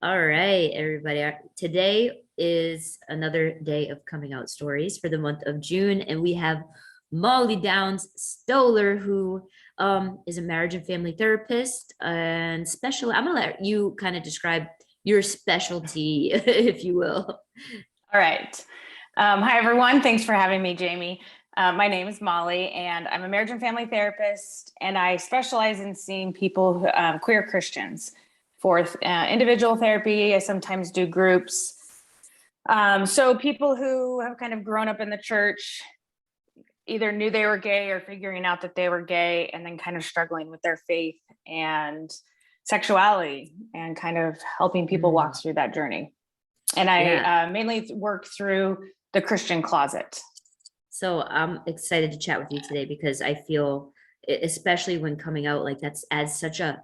All right, everybody. Today is another day of coming out stories for the month of June, and we have Molly Downs-Stoller, who is a marriage and family therapist and special. I'm gonna let you kind of describe your specialty, if you will. All right. Hi, everyone. Thanks for having me, Jaime. My name is Molly, and I'm a marriage and family therapist, and I specialize in seeing people, queer Christians, for individual therapy. I sometimes do groups. So people who have kind of grown up in the church, either knew they were gay or figuring out that they were gay, and then kind of struggling with their faith and sexuality, and kind of helping people walk through that journey. And Yeah. I mainly work through the Christian closet. So I'm excited to chat with you today because I feel, especially when coming out, like that's adds such an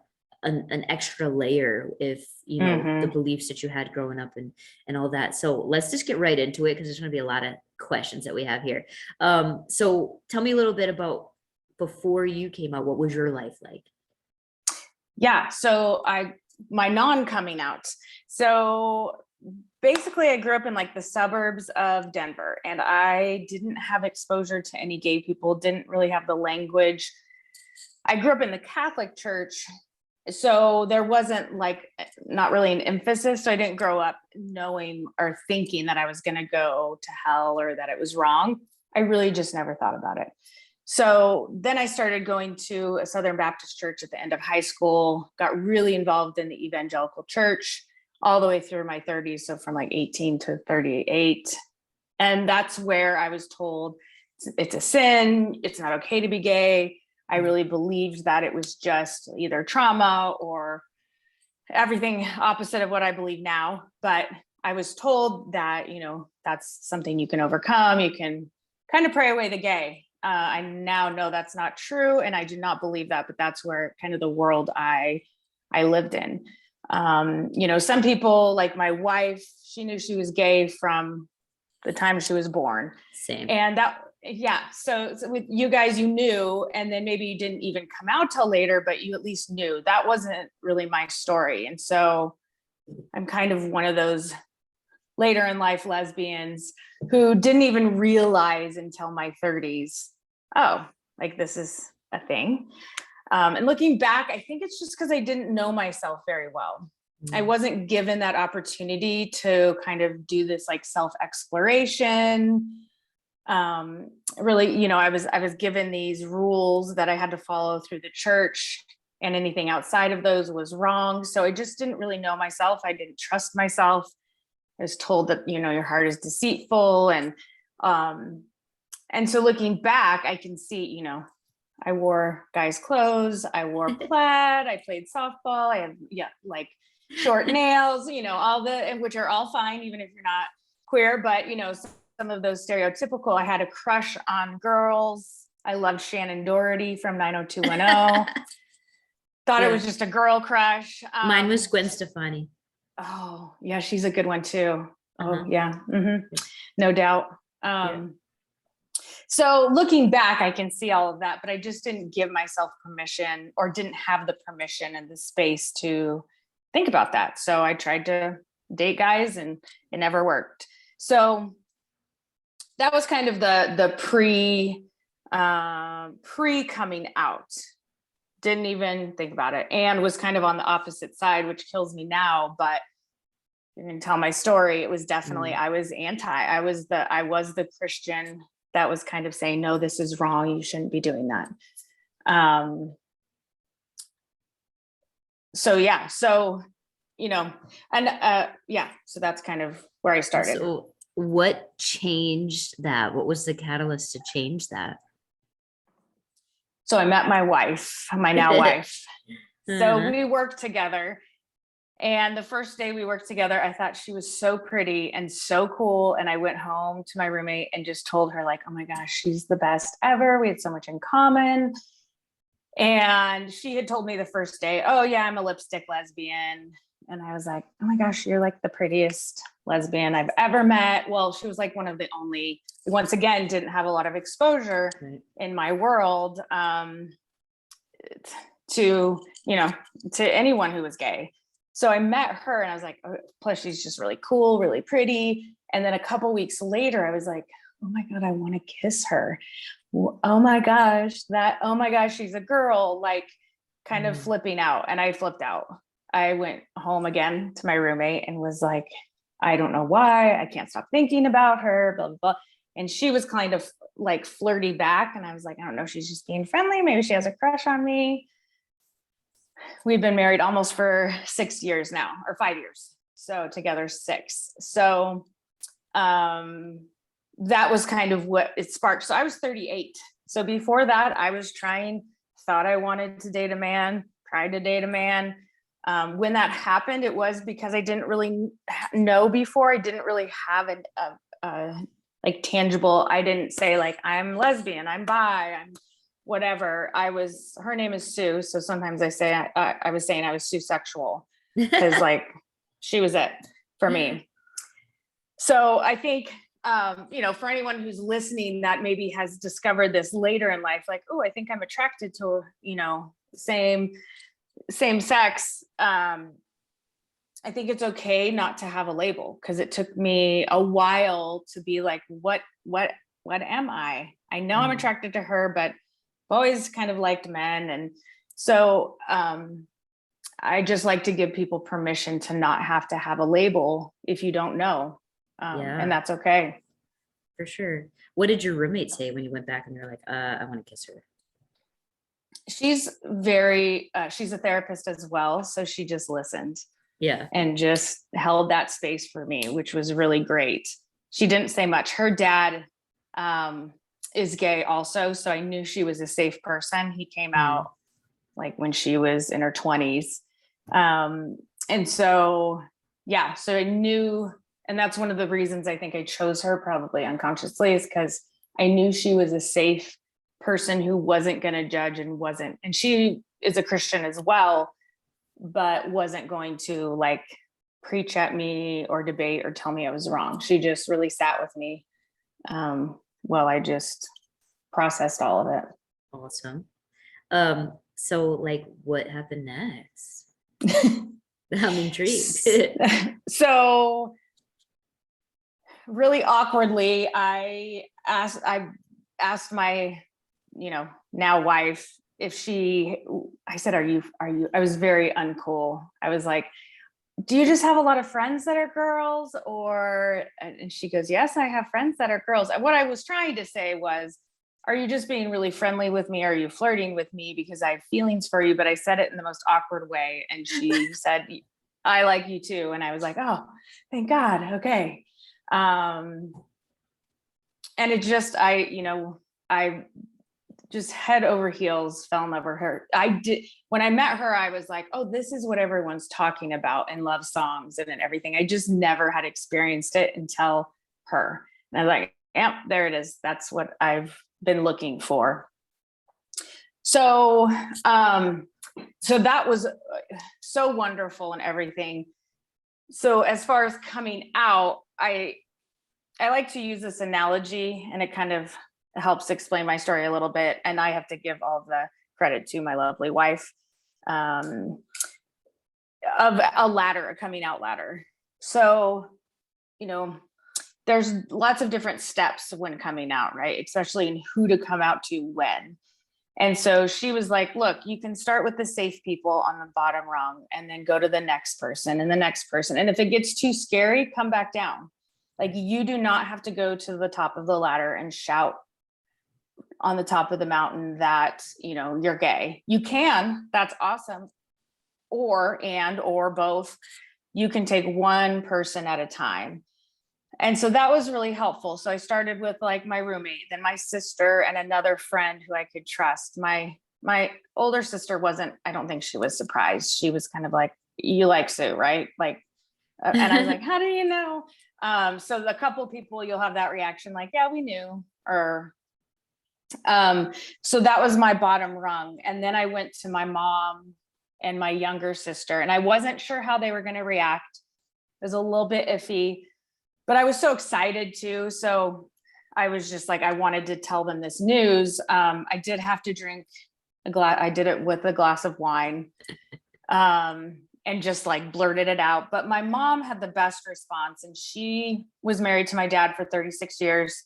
extra layer if you know the Mm-hmm. beliefs that you had growing up and all that. So let's just get right into it because there's going to be a lot of questions that we have here. So tell me a little bit about before you came out. What was your life like? Yeah. So my non-coming out. So basically I grew up in like the suburbs of Denver, and I didn't have exposure to any gay people, didn't really have the language. I grew up in the Catholic Church, so there wasn't like not really an emphasis. So I didn't grow up knowing or thinking that I was going to go to hell or that it was wrong. I really just never thought about it. So then I started going to a Southern Baptist church at the end of high school, got really involved in the evangelical church all the way through my 30s. So from like 18 to 38. And that's where I was told it's a sin. It's not okay to be gay. I really believed that it was just either trauma or everything opposite of what I believe now. But I was told that, that's something you can overcome. You can kind of pray away the gay. I now know that's not true, and I do not believe that, but that's where kind of the world I lived in. Some people, like my wife, she knew she was gay from the time she was born. Same. And yeah. So with you guys, you knew, and then maybe you didn't even come out till later, but you at least knew. That wasn't really my story. And so I'm kind of one of those later in life lesbians who didn't even realize until my 30s, oh, like this is a thing. And looking back, I think it's just because I didn't know myself very well. I wasn't given that opportunity to kind of do this like self-exploration. Really, I was given these rules that I had to follow through the church, and anything outside of those was wrong. So I just didn't really know myself. I didn't trust myself. I was told that, your heart is deceitful. And so looking back, I can see, I wore guys' clothes, I wore plaid, I played softball, I have, like short nails, all which are all fine, even if you're not queer, but, some of those stereotypical. I had a crush on girls. I loved Shannon Doherty from 90210. Thought it was just a girl crush. Mine was Gwen Stefani. Oh, yeah, she's a good one too. Oh, yeah. Mm-hmm. No doubt. So looking back, I can see all of that, but I just didn't give myself permission, or didn't have the permission and the space to think about that. So I tried to date guys, and it never worked. So that was kind of the pre coming out. Didn't even think about it, and was kind of on the opposite side, which kills me now. But you can tell my story. It was definitely, I was I was the Christian that was kind of saying, no, this is wrong. You shouldn't be doing that. So that's kind of where I started. So what changed that? What was the catalyst to change that? So I met my wife, my now wife. So we worked together. And the first day we worked together, I thought she was so pretty and so cool. And I went home to my roommate and just told her, like, oh my gosh, she's the best ever. We had so much in common. And she had told me the first day, oh yeah, I'm a lipstick lesbian. And I was like, oh my gosh, you're like the prettiest lesbian I've ever met. Well, she was like one of the only, once again, didn't have a lot of exposure in my world to anyone who was gay. So I met her and I was like, oh, plus she's just really cool, really pretty. And then a couple weeks later, I was like, oh my God, I want to kiss her. Oh my gosh, she's a girl, like kind of flipping out. And I flipped out. I went home again to my roommate and was like, I don't know why, I can't stop thinking about her, blah, blah, blah. And she was kind of like flirty back. And I was like, I don't know, she's just being friendly. Maybe she has a crush on me. We've been married almost for 6 years now, or 5 years. So together 6. So that was kind of what it sparked. So I was 38. So before that, I was thought I wanted to date a man, tried to date a man. When that happened, it was because I didn't really know before. I didn't really have a like tangible, I didn't say like, I'm lesbian, I'm bi, I'm whatever. Her name is Sue. So sometimes I say, I was saying I was Sue sexual because like she was it for me. So I think, for anyone who's listening that maybe has discovered this later in life, like, oh, I think I'm attracted to, same sex. I think it's okay not to have a label, because it took me a while to be like, what am I? I know I'm attracted to her, but I've always kind of liked men. And so I just like to give people permission to not have to have a label if you don't know. And that's okay. For sure. What did your roommate say when you went back and you're like, I want to kiss her? She's she's a therapist as well. So she just listened. Yeah. And just held that space for me, which was really great. She didn't say much. Her dad is gay also. So I knew she was a safe person. He came out like when she was in her 20s. And so, so I knew, and that's one of the reasons I think I chose her, probably unconsciously, is because I knew she was a safe person who wasn't going to judge and she is a Christian as well, but wasn't going to like preach at me or debate or tell me I was wrong. She just really sat with me while I just processed all of it. Awesome. So like what happened next? I'm intrigued. So really awkwardly, I asked my, now wife, I said, are you, I was very uncool. I was like, do you just have a lot of friends that are girls? And she goes, yes, I have friends that are girls. And what I was trying to say was, are you just being really friendly with me? Are you flirting with me because I have feelings for you? But I said it in the most awkward way. And she said, I like you too. And I was like, oh, thank God. Okay. And it just, I just head over heels fell in love with her. When I met her, I was like, oh, this is what everyone's talking about in love songs and everything. I just never had experienced it until her. And I was like, yep, there it is. That's what I've been looking for. So, so that was so wonderful and everything. So as far as coming out, I like to use this analogy, and it kind of helps explain my story a little bit. And I have to give all the credit to my lovely wife, of a coming out ladder. So, there's lots of different steps when coming out, right? Especially in who to come out to when. And so she was like, look, you can start with the safe people on the bottom rung and then go to the next person and the next person. And if it gets too scary, come back down. Like, you do not have to go to the top of the ladder and shout on the top of the mountain that, you're gay. You can, that's awesome. Or both, you can take one person at a time. And so that was really helpful. So I started with like my roommate, then my sister, and another friend who I could trust. My older sister I don't think she was surprised. She was kind of like, you like Sue, right? Like, and I was like, how do you know? So a couple people, you'll have that reaction, like, yeah, we knew. Or, so that was my bottom rung. And then I went to my mom and my younger sister, and I wasn't sure how they were going to react. It was a little bit iffy, but I was so excited too. So I was just like, I wanted to tell them this news. I did have to drink I did it with a glass of wine. and just like blurted it out. But my mom had the best response, and she was married to my dad for 36 years.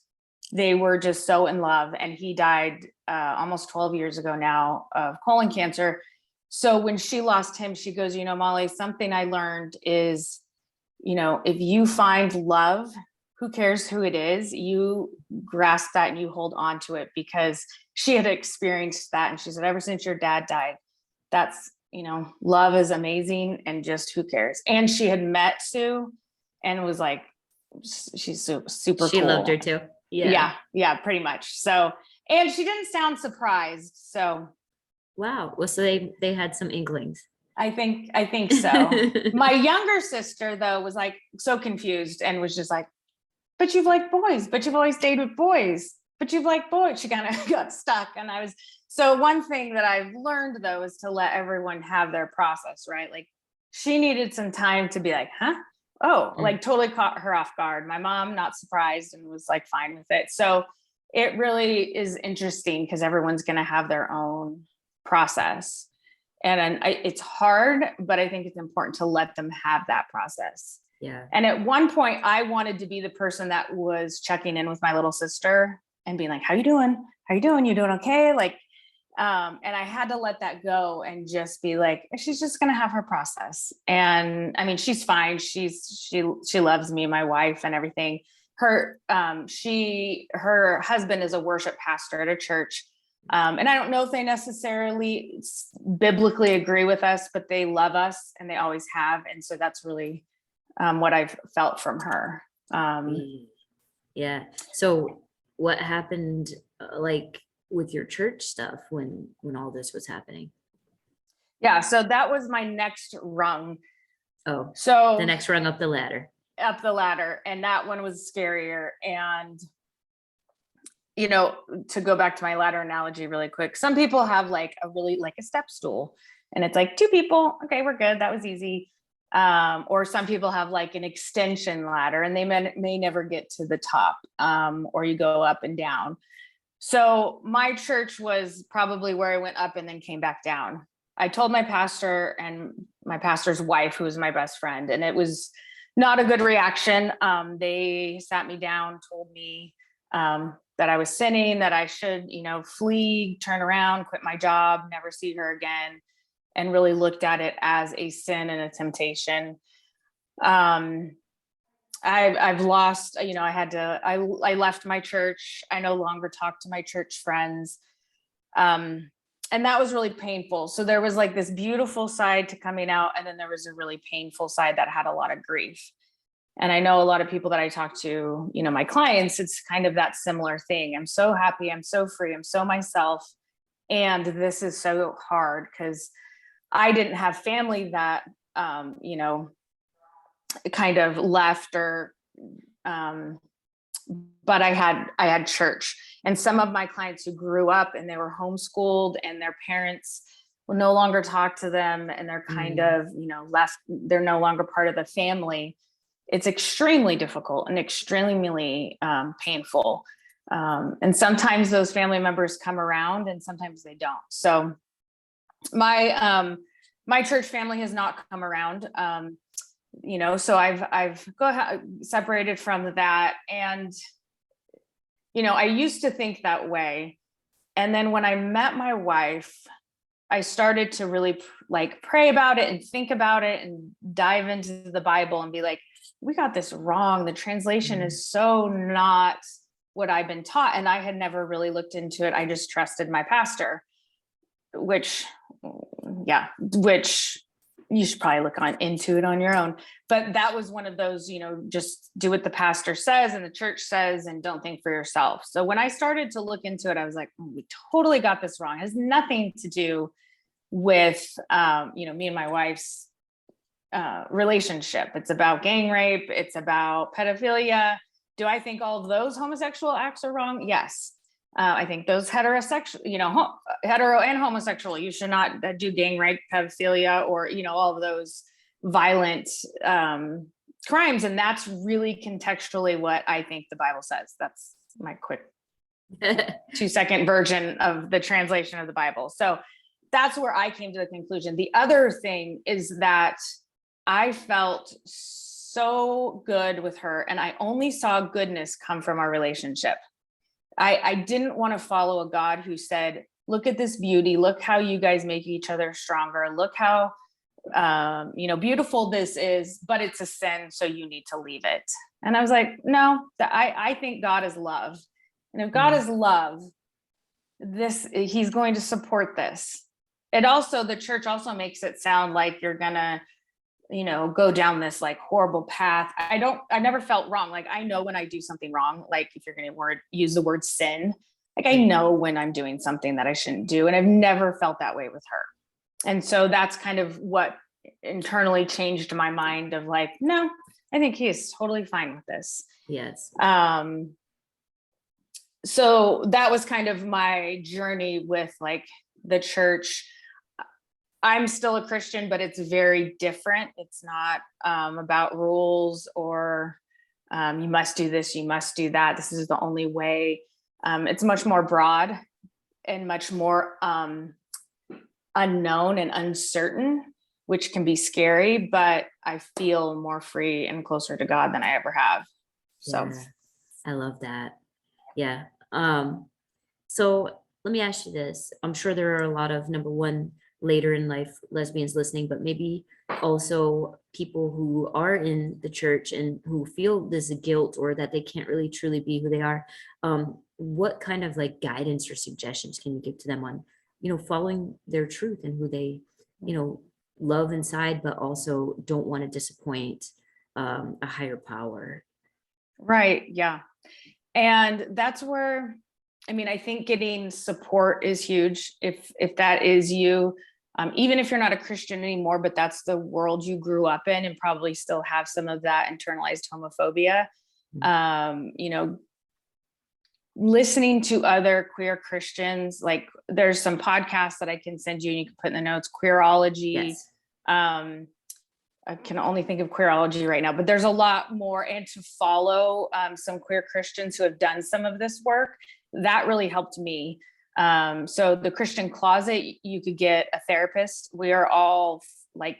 They were just so in love, and he died almost 12 years ago now of colon cancer. So when she lost him, she goes, Molly, something I learned is, if you find love, who cares who it is, you grasp that and you hold on to it, because she had experienced that. And she said, ever since your dad died, that's, love is amazing, and just who cares. And she had met Sue and was like, she's super She cool. loved her too. Yeah, pretty much. So, and she didn't sound surprised. So wow. Well, so they had some inklings. I think so. My younger sister though was like so confused and was just like, but you've liked boys, but you've always stayed with boys, but you've liked boys. She kind of got stuck. And so one thing that I've learned though is to let everyone have their process, right? Like she needed some time to be like, huh? Oh, like totally caught her off guard. My mom, not surprised, and was like fine with it. So it really is interesting because everyone's going to have their own process. And it's hard, but I think it's important to let them have that process. Yeah. And at one point I wanted to be the person that was checking in with my little sister and being like, how you doing? How you doing? You doing okay? Like, and I had to let that go and just be like, she's just going to have her process. And I mean, she's fine. She loves me, my wife, and everything. Her husband is a worship pastor at a church. And I don't know if they necessarily biblically agree with us, but they love us and they always have. And so that's really what I've felt from her. Yeah. So what happened like with your church stuff when all this was happening? Yeah. So that was my next rung. Oh, so the next rung up the ladder. And that one was scarier. And to go back to my ladder analogy really quick, some people have like a step stool and it's like 2 people. Okay, we're good. That was easy. Or some people have like an extension ladder and they may never get to the top, or you go up and down. So my church was probably where I went up and then came back down. I told my pastor and my pastor's wife, who was my best friend, and it was not a good reaction. They sat me down, told me, that I was sinning, that I should, flee, turn around, quit my job, never see her again, and really looked at it as a sin and a temptation. I've lost, I left my church. I no longer talk to my church friends. And that was really painful. So there was like this beautiful side to coming out. And then there was a really painful side that had a lot of grief. And I know a lot of people that I talk to, my clients, it's kind of that similar thing. I'm so happy. I'm so free. I'm so myself. And this is so hard because I didn't have family that, kind of left or, but I had church, and some of my clients who grew up and they were homeschooled and their parents will no longer talk to them and they're kind of, left, they're no longer part of the family. It's extremely difficult and extremely painful. And sometimes those family members come around and sometimes they don't. So my church family has not come around, so I've separated from that. And, I used to think that way. And then when I met my wife, I started to really pray about it and think about it and dive into the Bible and be like, we got this wrong. The translation is so not what I've been taught. And I had never really looked into it. I just trusted my pastor, which you should probably look into it on your own. But that was one of those, just do what the pastor says and the church says and don't think for yourself. So when I started to look into it, I was like, we totally got this wrong. It has nothing to do with, me and my wife's relationship. It's about gang rape. It's about pedophilia. Do I think all of those homosexual acts are wrong? Yes. I think those heterosexual, hetero and homosexual, you should not do gang rape, pedophilia, or, all of those violent crimes. And that's really contextually what I think the Bible says. That's my quick 2-second version of the translation of the Bible. So that's where I came to the conclusion. The other thing is that I felt so good with her, and I only saw goodness come from our relationship. I didn't want to follow a God who said, look at this beauty, look how you guys make each other stronger, look how beautiful this is, but it's a sin, so you need to leave it. And I was like, no, I think God is love. And if God is love, he's going to support this. The church also makes it sound like you're gonna, go down this like horrible path. I never felt wrong. Like, I know when I do something wrong, like if you're going to use the word sin, like I know when I'm doing something that I shouldn't do. And I've never felt that way with her. And so that's kind of what internally changed my mind of like, no, I think he is totally fine with this. Yes. So that was kind of my journey with like the church. I'm still a Christian, but it's very different. It's not about rules or you must do this, you must do that. This is the only way. It's much more broad and much more unknown and uncertain, which can be scary, but I feel more free and closer to God than I ever have. So yeah, I love that. Yeah. So let me ask you this. I'm sure there are a lot of, number one, later in life lesbians listening, but maybe also people who are in the church and who feel this guilt or that they can't really truly be who they are. What kind of like guidance or suggestions can you give to them on, following their truth and who they, love inside, but also don't want to disappoint a higher power? Right. Yeah. And that's where, I think getting support is huge. If that is you, even if you're not a Christian anymore, but that's the world you grew up in and probably still have some of that internalized homophobia, listening to other queer Christians, like there's some podcasts that I can send you and you can put in the notes, Queerology. Yes. I can only think of Queerology right now, but there's a lot more, and to follow some queer Christians who have done some of this work. That really helped me. So the Christian Closet, you could get a therapist. We are all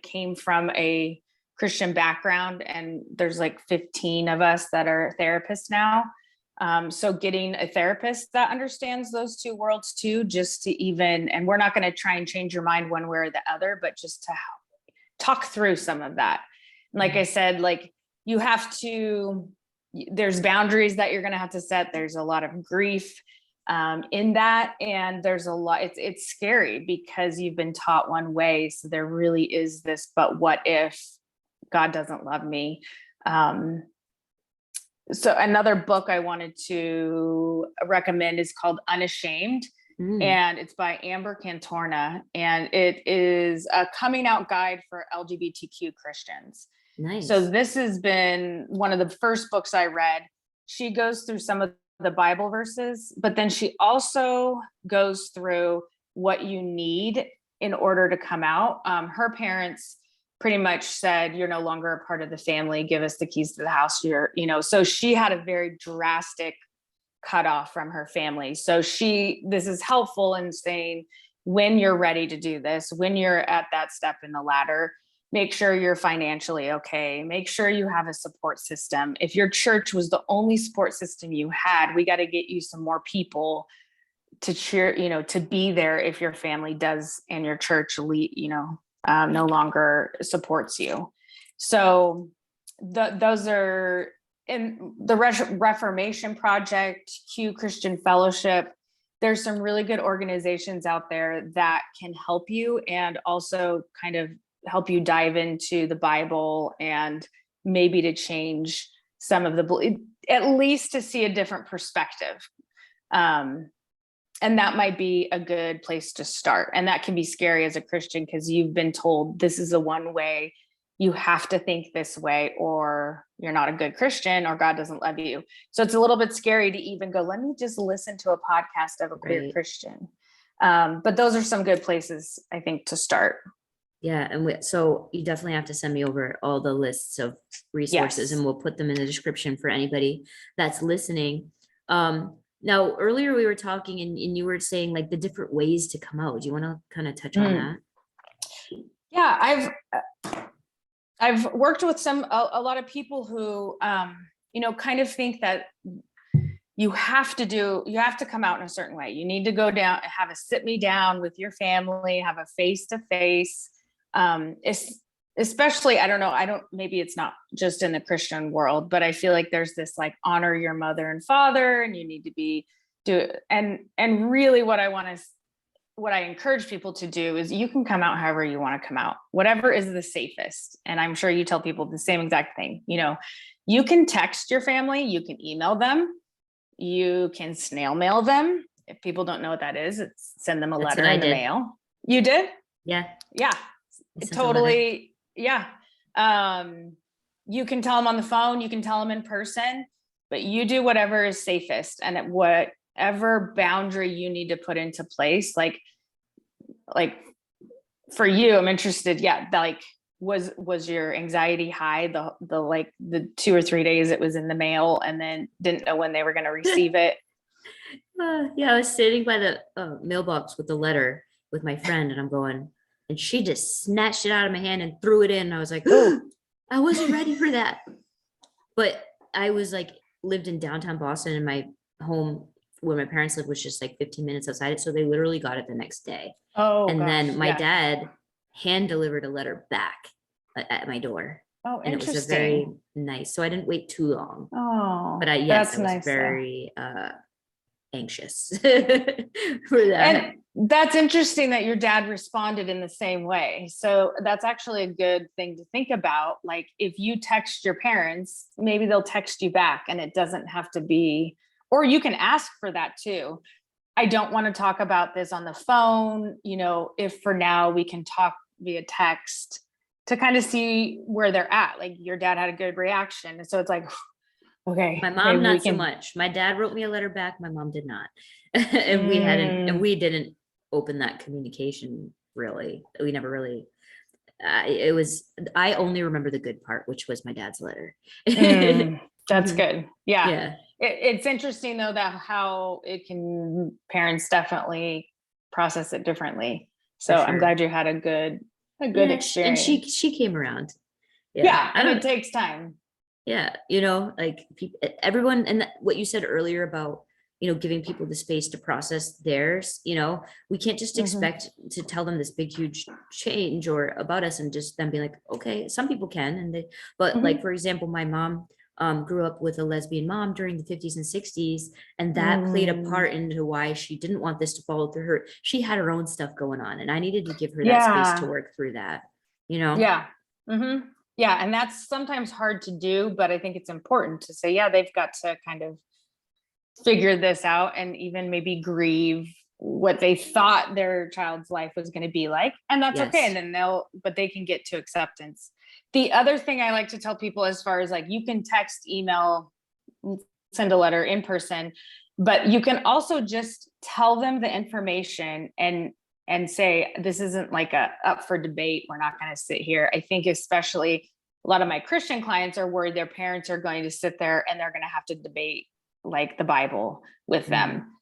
came from a Christian background, and there's 15 of us that are therapists now. So getting a therapist that understands those two worlds too, just to and we're not going to try and change your mind one way or the other, but just to talk through some of that. And like I said, you have to, there's boundaries that you're going to have to set. There's a lot of grief in that. And there's a lot, it's scary because you've been taught one way. So there really is this, but what if God doesn't love me? So another book I wanted to recommend is called Unashamed. And it's by Amber Cantorna, and it is a coming out guide for LGBTQ Christians. Nice. So this has been one of the first books I read. She goes through some of the Bible verses, but then she also goes through what you need in order to come out. Her parents pretty much said, you're no longer a part of the family. Give us the keys to the house. So she had a very drastic cut off from her family. So this is helpful in saying, when you're ready to do this, when you're at that step in the ladder, make sure you're financially okay. Make sure you have a support system. If your church was the only support system you had, we got to get you some more people to cheer, to be there if your family does and your church, no longer supports you. So those are in the Reformation Project, Q Christian Fellowship. There's some really good organizations out there that can help you and also kind of help you dive into the Bible and maybe to change some of at least to see a different perspective. And that might be a good place to start. And that can be scary as a Christian because you've been told this is the one way, you have to think this way, or you're not a good Christian, or God doesn't love you. So it's a little bit scary to even go, let me just listen to a podcast of a queer Christian. But those are some good places, I think, to start. Yeah. And so you definitely have to send me over all the lists of resources, and we'll put them in the description for anybody that's listening. Now, earlier we were talking and you were saying like the different ways to come out. Do you want to kind of touch on that? Yeah, I've worked with a lot of people who, kind of think that you have to come out in a certain way. You need to go down, have a sit me down with your family, have a face-to-face, especially, maybe it's not just in the Christian world, but I feel like there's this like honor your mother and father, and you need to and really what I encourage people to do is you can come out however you want to come out, whatever is the safest. And I'm sure you tell people the same exact thing. You can text your family, you can email them, you can snail mail them. If people don't know what that is, it's send them a letter in the mail. You did? Yeah. Yeah. Totally. Yeah. You can tell them on the phone, you can tell them in person, but you do whatever is safest, and at whatever boundary you need to put into place. Like for you, I'm interested. Yeah. Like, was your anxiety high the 2 or 3 days it was in the mail and then didn't know when they were going to receive it? Yeah, I was sitting by the mailbox with the letter with my friend, and I'm going, and she just snatched it out of my hand and threw it in. And I was like, oh, I wasn't ready for that. But I was like, lived in downtown Boston, and my home where my parents lived was just like 15 minutes outside it. So they literally got it the next day. Oh, and gosh, then my dad hand delivered a letter back at my door. Oh, and interesting. It was a very nice. So I didn't wait too long. Oh, but I was nice, very anxious for that. And that's interesting that your dad responded in the same way. So that's actually a good thing to think about. Like, if you text your parents, maybe they'll text you back, and it doesn't have to be, or you can ask for that too. I don't want to talk about this on the phone. If for now we can talk via text to kind of see where they're at. Like, your dad had a good reaction. And so it's like, okay. My mom, not so much. My dad wrote me a letter back. My mom did not. and we didn't open that communication really. We never really, I only remember the good part, which was my dad's letter. That's good. Yeah. It's interesting though, that how parents definitely process it differently. So sure. I'm glad you had a good experience. And she came around. Yeah. And it takes time. Yeah. Like everyone, and what you said earlier about, giving people the space to process theirs, we can't just expect to tell them this big, huge change or about us and just them be like, okay, some people can. But like, for example, my mom grew up with a lesbian mom during the 50s and 60s. And that played a part into why she didn't want this to follow through her. She had her own stuff going on, and I needed to give her that space to work through that, Yeah. Yeah. And that's sometimes hard to do, but I think it's important to say, yeah, they've got to kind of figure this out and even maybe grieve what they thought their child's life was going to be like. And that's okay. And then but they can get to acceptance. The other thing I like to tell people, as far as like, you can text, email, send a letter, in person, but you can also just tell them the information and say, this isn't like up for debate. We're not going to sit here. I think especially a lot of my Christian clients are worried their parents are going to sit there and they're going to have to debate like the Bible with them,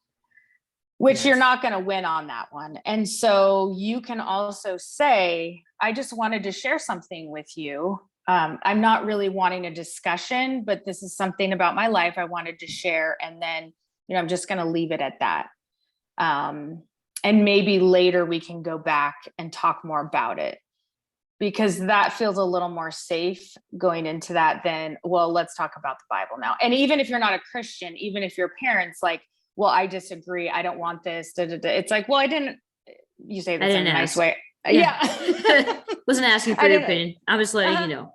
which you're not going to win on that one. And so you can also say, I just wanted to share something with you. I'm not really wanting a discussion, but this is something about my life I wanted to share. And then, I'm just going to leave it at that. And maybe later we can go back and talk more about it, because that feels a little more safe going into that than, well, let's talk about the Bible now. And even if you're not a Christian, even if your parents like, well, I disagree, I don't want this. It's like, well, you say this in a nice way. Yeah. Wasn't asking for your opinion. I was letting you know.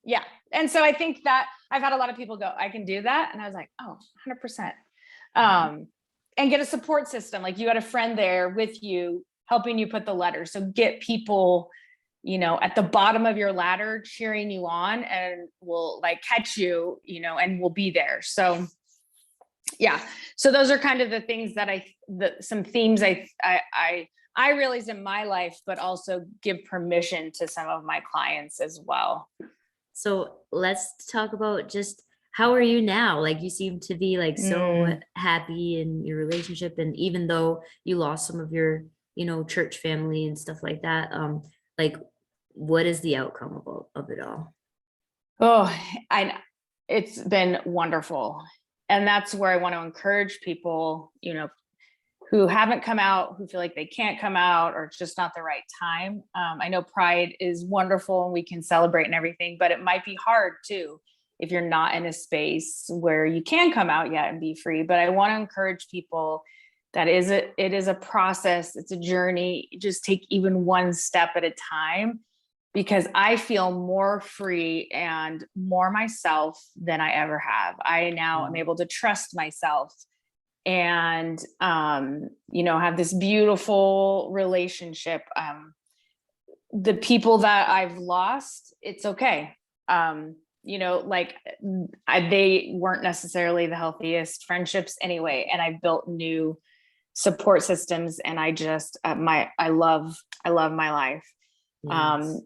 Yeah. And so I think that I've had a lot of people go, I can do that. And I was like, oh, 100%. And get a support system. Like, you got a friend there with you, helping you put the letter. So get people, at the bottom of your ladder cheering you on, and will like catch you, and will be there. So yeah. So those are kind of the things that some themes I realize in my life, but also give permission to some of my clients as well. So let's talk about just how are you now? Like, you seem to be like so Mm. happy in your relationship, and even though you lost some of your, church family and stuff like that, like, what is the outcome of it all? Oh, it's been wonderful. And that's where I want to encourage people, who haven't come out, who feel like they can't come out, or it's just not the right time. I know Pride is wonderful and we can celebrate and everything, but it might be hard too if you're not in a space where you can come out yet and be free. But I want to encourage people that it is a process, it's a journey. Just take even one step at a time, because I feel more free and more myself than I ever have. I now am able to trust myself and have this beautiful relationship. The people that I've lost, it's okay. They weren't necessarily the healthiest friendships anyway, and I've built new support systems, and I just I love my life. Yes.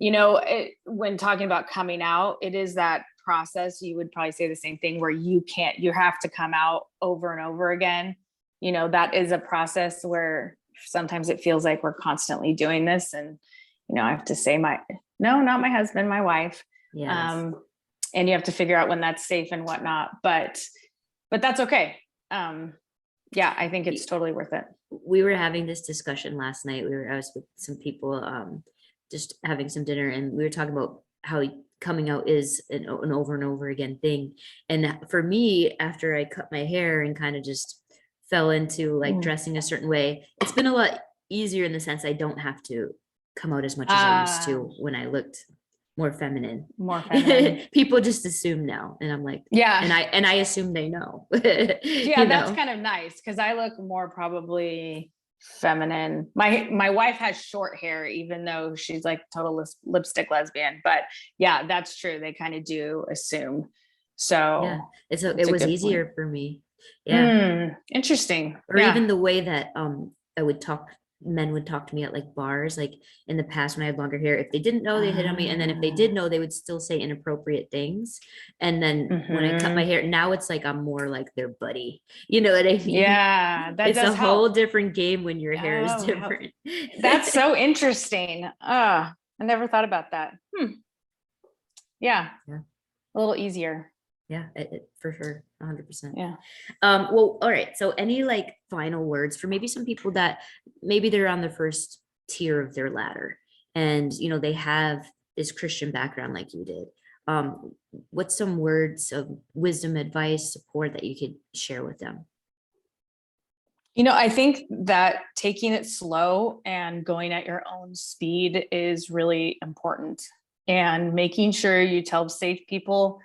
When talking about coming out, it is that process. You would probably say the same thing, where you have to come out over and over again. That is a process where sometimes it feels like we're constantly doing this. And, I have to say no, not my husband, my wife. Yes. And you have to figure out when that's safe and whatnot, but that's okay. I think it's totally worth it. We were having this discussion last night. I was with some people, just having some dinner, and we were talking about how coming out is an over and over again thing. And for me, after I cut my hair and kind of just fell into like dressing a certain way, it's been a lot easier in the sense I don't have to come out as much as I used to when I looked more feminine. People just assume now, and I'm like, yeah, and I assume they know. Yeah, that's kind of nice, because I look more probably feminine. My wife has short hair, even though she's like total lipstick lesbian. But yeah, that's true. They kind of do assume. So yeah, it was easier for me. Yeah. Interesting. Or even the way that men would talk to me at like bars, like in the past when I had longer hair. If they didn't know, they hit on me, and then if they did know, they would still say inappropriate things. And then when I cut my hair, now it's like I'm more like their buddy. You know what I mean? Yeah, it's a whole different game when your hair is different. That's so interesting. I never thought about that. Yeah. A little easier. Yeah, for sure. 100%. Yeah. Well, all right. So any like final words for maybe some people that maybe they're on the first tier of their ladder, and they have this Christian background like you did. What's some words of wisdom, advice, support that you could share with them? I think that taking it slow and going at your own speed is really important, and making sure you tell safe people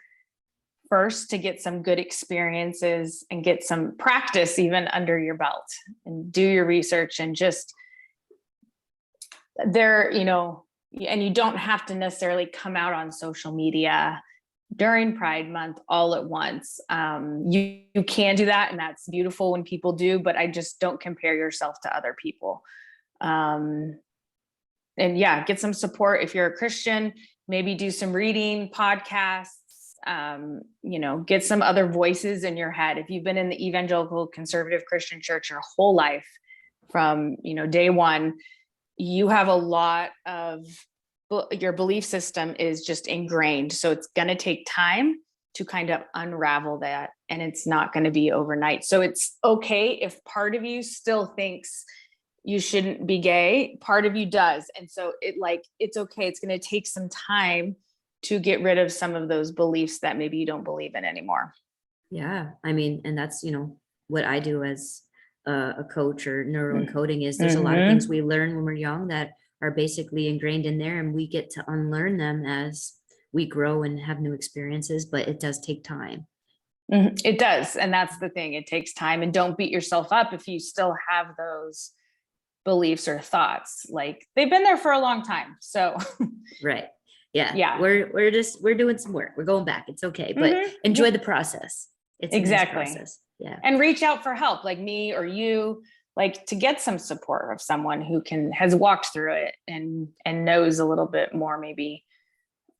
first to get some good experiences and get some practice even under your belt, and do your research, and just and you don't have to necessarily come out on social media during Pride Month all at once. You can do that, and that's beautiful when people do, but I just don't compare yourself to other people. And get some support if you're a Christian. Maybe do some reading, podcasts, get some other voices in your head. If you've been in the evangelical conservative Christian church your whole life, from day one, you have a lot of your belief system is just ingrained. So it's going to take time to kind of unravel that, and it's not going to be overnight. So it's okay if part of you still thinks you shouldn't be gay, part of you does. And so it's okay. It's going to take some time to get rid of some of those beliefs that maybe you don't believe in anymore. Yeah. I mean, and that's, what I do as a coach or neuroencoding is there's a lot of things we learn when we're young that are basically ingrained in there, and we get to unlearn them as we grow and have new experiences, but it does take time. It does. And that's the thing. It takes time, and don't beat yourself up if you still have those beliefs or thoughts. Like, they've been there for a long time. So right. Yeah. We're doing some work. We're going back. It's okay. But enjoy the process. It's exactly. A nice process. Yeah. And reach out for help, like me or you, like to get some support of someone who has walked through it and knows a little bit more, maybe.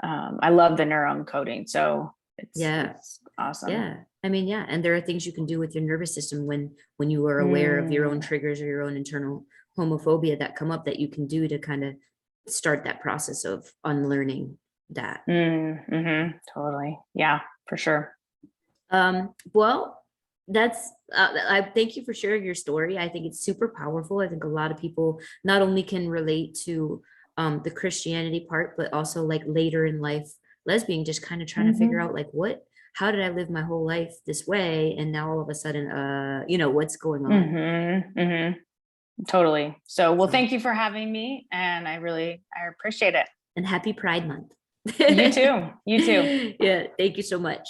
I love the neuroencoding. So It's awesome. Yeah. I mean, yeah. And there are things you can do with your nervous system when you are aware of your own triggers or your own internal homophobia that come up, that you can do to kind of start that process of unlearning that. Totally. Yeah, for sure. Well, that's I thank you for sharing your story. I think it's super powerful. I think a lot of people not only can relate to the Christianity part, but also like later in life, lesbian, just kind of trying to figure out like how did I live my whole life this way? And now all of a sudden, what's going on? Totally. So, well, thank you for having me. And I appreciate it. And happy Pride Month. You too. You too. Yeah. Thank you so much.